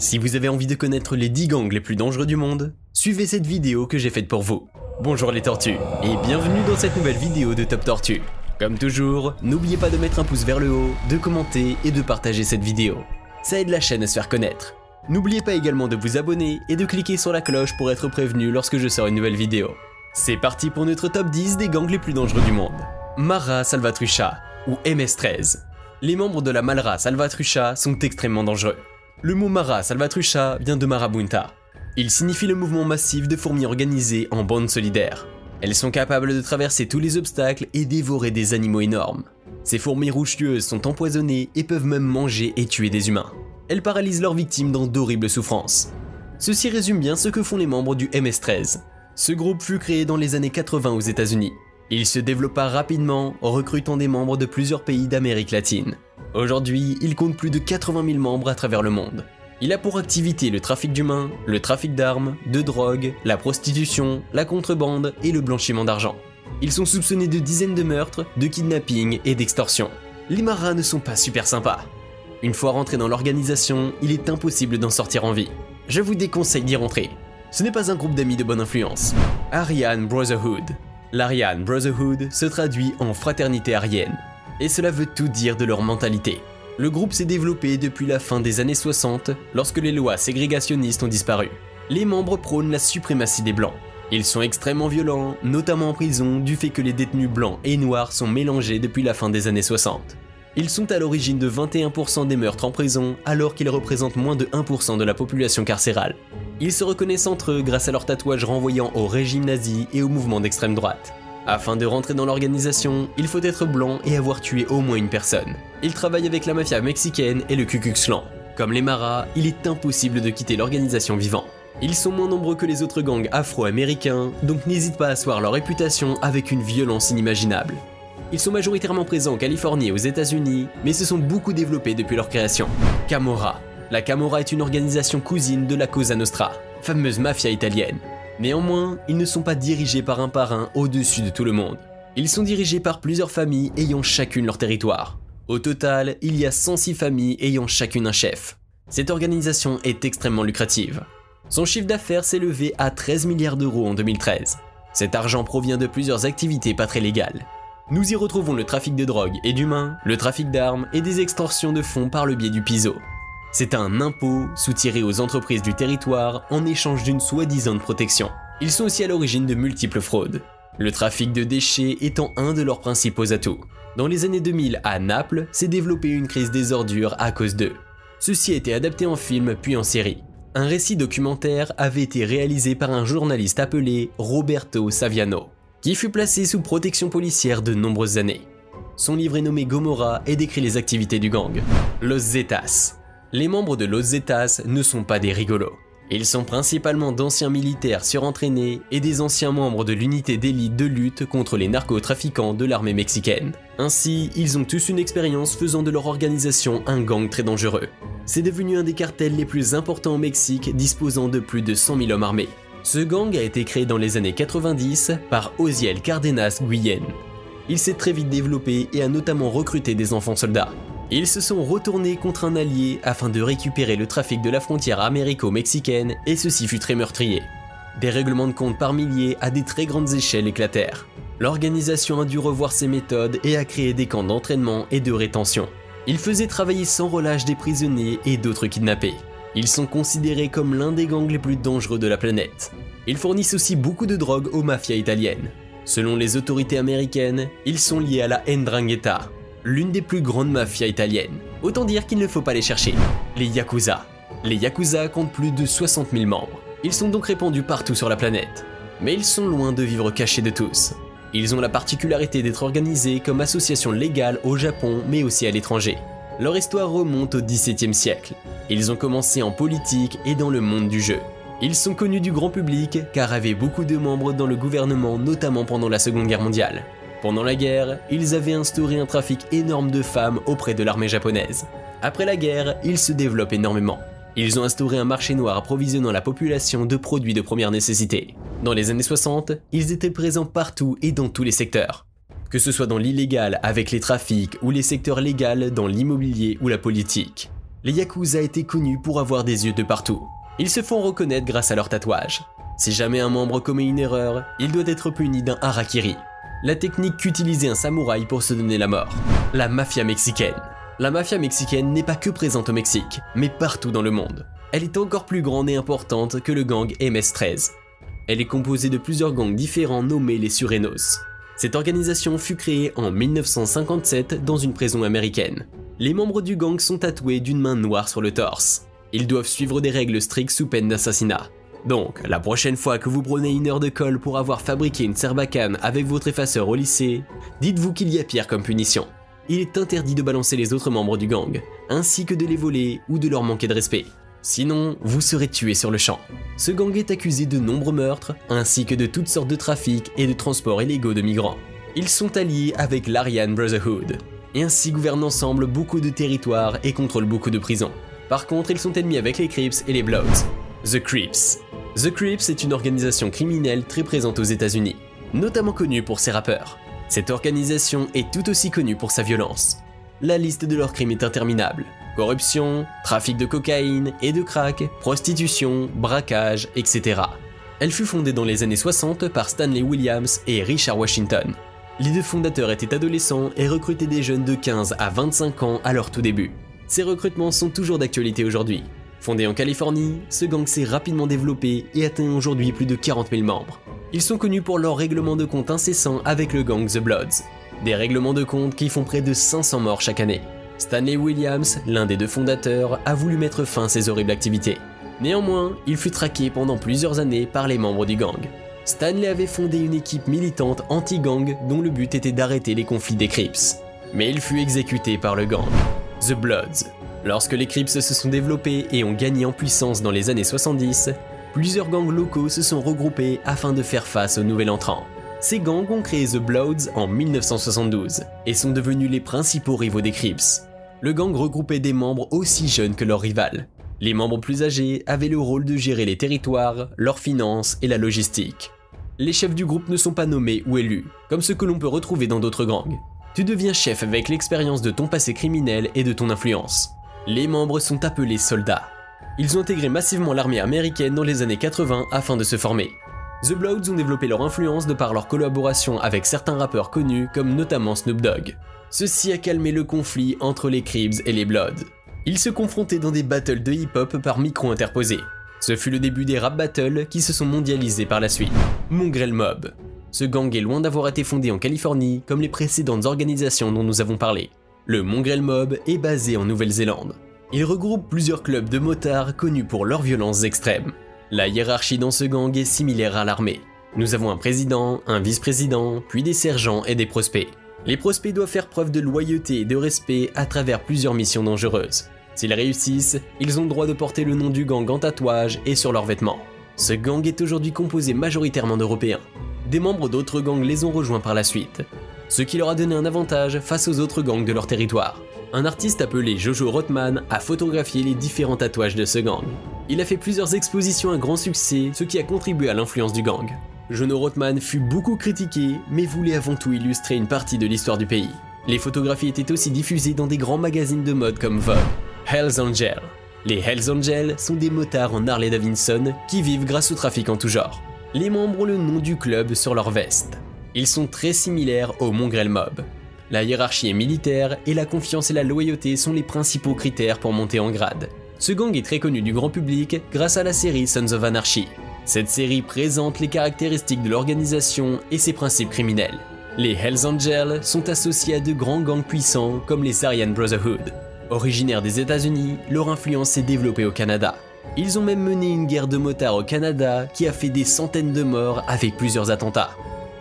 Si vous avez envie de connaître les 10 gangs les plus dangereux du monde, suivez cette vidéo que j'ai faite pour vous. Bonjour les tortues, et bienvenue dans cette nouvelle vidéo de Top Tortue. Comme toujours, n'oubliez pas de mettre un pouce vers le haut, de commenter et de partager cette vidéo. Ça aide la chaîne à se faire connaître. N'oubliez pas également de vous abonner et de cliquer sur la cloche pour être prévenu lorsque je sors une nouvelle vidéo. C'est parti pour notre top 10 des gangs les plus dangereux du monde. Mara Salvatrucha, ou MS-13. Les membres de la Mara Salvatrucha sont extrêmement dangereux. Le mot Mara Salvatrucha vient de Marabunta. Il signifie le mouvement massif de fourmis organisées en bandes solidaires. Elles sont capables de traverser tous les obstacles et dévorer des animaux énormes. Ces fourmis roucheuses sont empoisonnées et peuvent même manger et tuer des humains. Elles paralysent leurs victimes dans d'horribles souffrances. Ceci résume bien ce que font les membres du MS-13. Ce groupe fut créé dans les années 80 aux États-Unis. Il se développa rapidement, recrutant des membres de plusieurs pays d'Amérique latine. Aujourd'hui, il compte plus de 80 000 membres à travers le monde. Il a pour activité le trafic d'humains, le trafic d'armes, de drogue, la prostitution, la contrebande et le blanchiment d'argent. Ils sont soupçonnés de dizaines de meurtres, de kidnapping et d'extorsion. Les Maras ne sont pas super sympas. Une fois rentré dans l'organisation, il est impossible d'en sortir en vie. Je vous déconseille d'y rentrer. Ce n'est pas un groupe d'amis de bonne influence. Aryan Brotherhood. L'Aryan Brotherhood se traduit en fraternité aryenne. Et cela veut tout dire de leur mentalité. Le groupe s'est développé depuis la fin des années 60, lorsque les lois ségrégationnistes ont disparu. Les membres prônent la suprématie des blancs. Ils sont extrêmement violents, notamment en prison, du fait que les détenus blancs et noirs sont mélangés depuis la fin des années 60. Ils sont à l'origine de 21% des meurtres en prison, alors qu'ils représentent moins de 1% de la population carcérale. Ils se reconnaissent entre eux grâce à leurs tatouages renvoyant au régime nazi et au mouvement d'extrême droite. Afin de rentrer dans l'organisation, il faut être blanc et avoir tué au moins une personne. Ils travaillent avec la mafia mexicaine et le Ku Klux Klan. Comme les Maras, il est impossible de quitter l'organisation vivant. Ils sont moins nombreux que les autres gangs afro-américains, donc n'hésite pas à asseoir leur réputation avec une violence inimaginable. Ils sont majoritairement présents en Californie et aux États-Unis, mais se sont beaucoup développés depuis leur création. Camorra. La Camorra est une organisation cousine de la Cosa Nostra, fameuse mafia italienne. Néanmoins, ils ne sont pas dirigés par un parrain au-dessus de tout le monde. Ils sont dirigés par plusieurs familles ayant chacune leur territoire. Au total, il y a 106 familles ayant chacune un chef. Cette organisation est extrêmement lucrative. Son chiffre d'affaires s'est élevé à 13 milliards d'euros en 2013. Cet argent provient de plusieurs activités pas très légales. Nous y retrouvons le trafic de drogue et d'humains, le trafic d'armes et des extorsions de fonds par le biais du PISO. C'est un impôt soutiré aux entreprises du territoire en échange d'une soi-disant protection. Ils sont aussi à l'origine de multiples fraudes, le trafic de déchets étant un de leurs principaux atouts. Dans les années 2000, à Naples, s'est développée une crise des ordures à cause d'eux. Ceci a été adapté en film puis en série. Un récit documentaire avait été réalisé par un journaliste appelé Roberto Saviano, qui fut placé sous protection policière de nombreuses années. Son livre est nommé Gomorrah et décrit les activités du gang. Los Zetas. Les membres de Los Zetas ne sont pas des rigolos. Ils sont principalement d'anciens militaires surentraînés et des anciens membres de l'unité d'élite de lutte contre les narcotrafiquants de l'armée mexicaine. Ainsi, ils ont tous une expérience faisant de leur organisation un gang très dangereux. C'est devenu un des cartels les plus importants au Mexique, disposant de plus de 100 000 hommes armés. Ce gang a été créé dans les années 90 par Osiel Cárdenas Guillén. Il s'est très vite développé et a notamment recruté des enfants soldats. Ils se sont retournés contre un allié afin de récupérer le trafic de la frontière américo-mexicaine et ceci fut très meurtrier. Des règlements de compte par milliers à des très grandes échelles éclatèrent. L'organisation a dû revoir ses méthodes et a créé des camps d'entraînement et de rétention. Ils faisaient travailler sans relâche des prisonniers et d'autres kidnappés. Ils sont considérés comme l'un des gangs les plus dangereux de la planète. Ils fournissent aussi beaucoup de drogue aux mafias italiennes. Selon les autorités américaines, ils sont liés à la 'Ndrangheta, l'une des plus grandes mafias italiennes. Autant dire qu'il ne faut pas les chercher. Les Yakuza. Les Yakuza comptent plus de 60 000 membres. Ils sont donc répandus partout sur la planète. Mais ils sont loin de vivre cachés de tous. Ils ont la particularité d'être organisés comme association légale au Japon mais aussi à l'étranger. Leur histoire remonte au XVIIe siècle. Ils ont commencé en politique et dans le monde du jeu. Ils sont connus du grand public car avaient beaucoup de membres dans le gouvernement, notamment pendant la Seconde Guerre mondiale. Pendant la guerre, ils avaient instauré un trafic énorme de femmes auprès de l'armée japonaise. Après la guerre, ils se développent énormément. Ils ont instauré un marché noir approvisionnant la population de produits de première nécessité. Dans les années 60, ils étaient présents partout et dans tous les secteurs. Que ce soit dans l'illégal avec les trafics ou les secteurs légaux dans l'immobilier ou la politique. Les Yakuza étaient connus pour avoir des yeux de partout. Ils se font reconnaître grâce à leurs tatouages. Si jamais un membre commet une erreur, il doit être puni d'un harakiri, la technique qu'utilisait un samouraï pour se donner la mort. La mafia mexicaine. La mafia mexicaine n'est pas que présente au Mexique, mais partout dans le monde. Elle est encore plus grande et importante que le gang MS-13. Elle est composée de plusieurs gangs différents nommés les Surenos. Cette organisation fut créée en 1957 dans une prison américaine. Les membres du gang sont tatoués d'une main noire sur le torse. Ils doivent suivre des règles strictes sous peine d'assassinat. Donc, la prochaine fois que vous prenez une heure de colle pour avoir fabriqué une serbacane avec votre effaceur au lycée, dites-vous qu'il y a pire comme punition. Il est interdit de balancer les autres membres du gang, ainsi que de les voler ou de leur manquer de respect. Sinon, vous serez tué sur le champ. Ce gang est accusé de nombreux meurtres, ainsi que de toutes sortes de trafics et de transports illégaux de migrants. Ils sont alliés avec l'Aryan Brotherhood, et ainsi gouvernent ensemble beaucoup de territoires et contrôlent beaucoup de prisons. Par contre, ils sont ennemis avec les Crips et les Bloods. The Crips. The Crips est une organisation criminelle très présente aux États-Unis, notamment connue pour ses rappeurs. Cette organisation est tout aussi connue pour sa violence. La liste de leurs crimes est interminable. Corruption, trafic de cocaïne et de crack, prostitution, braquage, etc. Elle fut fondée dans les années 60 par Stanley Williams et Richard Washington. Les deux fondateurs étaient adolescents et recrutaient des jeunes de 15 à 25 ans à leur tout début. Ces recrutements sont toujours d'actualité aujourd'hui. Fondé en Californie, ce gang s'est rapidement développé et atteint aujourd'hui plus de 40 000 membres. Ils sont connus pour leurs règlements de compte incessants avec le gang The Bloods. Des règlements de compte qui font près de 500 morts chaque année. Stanley Williams, l'un des deux fondateurs, a voulu mettre fin à ces horribles activités. Néanmoins, il fut traqué pendant plusieurs années par les membres du gang. Stanley avait fondé une équipe militante anti-gang dont le but était d'arrêter les conflits des Crips. Mais il fut exécuté par le gang, The Bloods. Lorsque les Crips se sont développés et ont gagné en puissance dans les années 70, plusieurs gangs locaux se sont regroupés afin de faire face aux nouvel entrants. Ces gangs ont créé The Bloods en 1972 et sont devenus les principaux rivaux des Crips. Le gang regroupait des membres aussi jeunes que leurs rivales. Les membres plus âgés avaient le rôle de gérer les territoires, leurs finances et la logistique. Les chefs du groupe ne sont pas nommés ou élus, comme ce que l'on peut retrouver dans d'autres gangs. Tu deviens chef avec l'expérience de ton passé criminel et de ton influence. Les membres sont appelés soldats. Ils ont intégré massivement l'armée américaine dans les années 80 afin de se former. The Bloods ont développé leur influence de par leur collaboration avec certains rappeurs connus comme notamment Snoop Dogg. Ceci a calmé le conflit entre les Crips et les Bloods. Ils se confrontaient dans des battles de hip-hop par micro interposés. Ce fut le début des rap battles qui se sont mondialisés par la suite. Mongrel Mob. Ce gang est loin d'avoir été fondé en Californie comme les précédentes organisations dont nous avons parlé. Le Mongrel Mob est basé en Nouvelle-Zélande. Il regroupe plusieurs clubs de motards connus pour leurs violences extrêmes. La hiérarchie dans ce gang est similaire à l'armée. Nous avons un président, un vice-président, puis des sergents et des prospects. Les prospects doivent faire preuve de loyauté et de respect à travers plusieurs missions dangereuses. S'ils réussissent, ils ont le droit de porter le nom du gang en tatouage et sur leurs vêtements. Ce gang est aujourd'hui composé majoritairement d'Européens. Des membres d'autres gangs les ont rejoints par la suite, ce qui leur a donné un avantage face aux autres gangs de leur territoire. Un artiste appelé Jojo Rothman a photographié les différents tatouages de ce gang. Il a fait plusieurs expositions à grand succès, ce qui a contribué à l'influence du gang. Jojo Rothman fut beaucoup critiqué, mais voulait avant tout illustrer une partie de l'histoire du pays. Les photographies étaient aussi diffusées dans des grands magazines de mode comme Vogue. Hells Angels. Les Hells Angels sont des motards en Harley Davidson qui vivent grâce au trafic en tout genre. Les membres ont le nom du club sur leur veste. Ils sont très similaires au Mongrel Mob. La hiérarchie est militaire et la confiance et la loyauté sont les principaux critères pour monter en grade. Ce gang est très connu du grand public grâce à la série Sons of Anarchy. Cette série présente les caractéristiques de l'organisation et ses principes criminels. Les Hells Angels sont associés à de grands gangs puissants comme les Aryan Brotherhood. Originaires des États-Unis, leur influence s'est développée au Canada. Ils ont même mené une guerre de motards au Canada qui a fait des centaines de morts avec plusieurs attentats.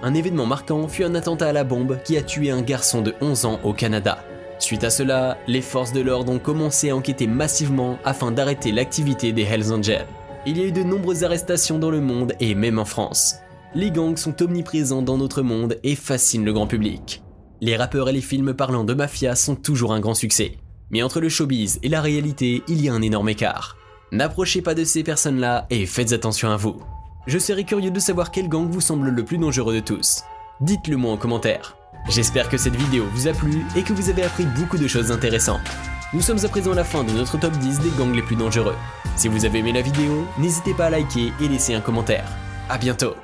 Un événement marquant fut un attentat à la bombe qui a tué un garçon de 11 ans au Canada. Suite à cela, les forces de l'ordre ont commencé à enquêter massivement afin d'arrêter l'activité des Hells Angels. Il y a eu de nombreuses arrestations dans le monde et même en France. Les gangs sont omniprésents dans notre monde et fascinent le grand public. Les rappeurs et les films parlant de mafia sont toujours un grand succès. Mais entre le showbiz et la réalité, il y a un énorme écart. N'approchez pas de ces personnes-là et faites attention à vous. Je serais curieux de savoir quel gang vous semble le plus dangereux de tous. Dites-le moi en commentaire. J'espère que cette vidéo vous a plu et que vous avez appris beaucoup de choses intéressantes. Nous sommes à présent à la fin de notre top 10 des gangs les plus dangereux. Si vous avez aimé la vidéo, n'hésitez pas à liker et laisser un commentaire. A bientôt.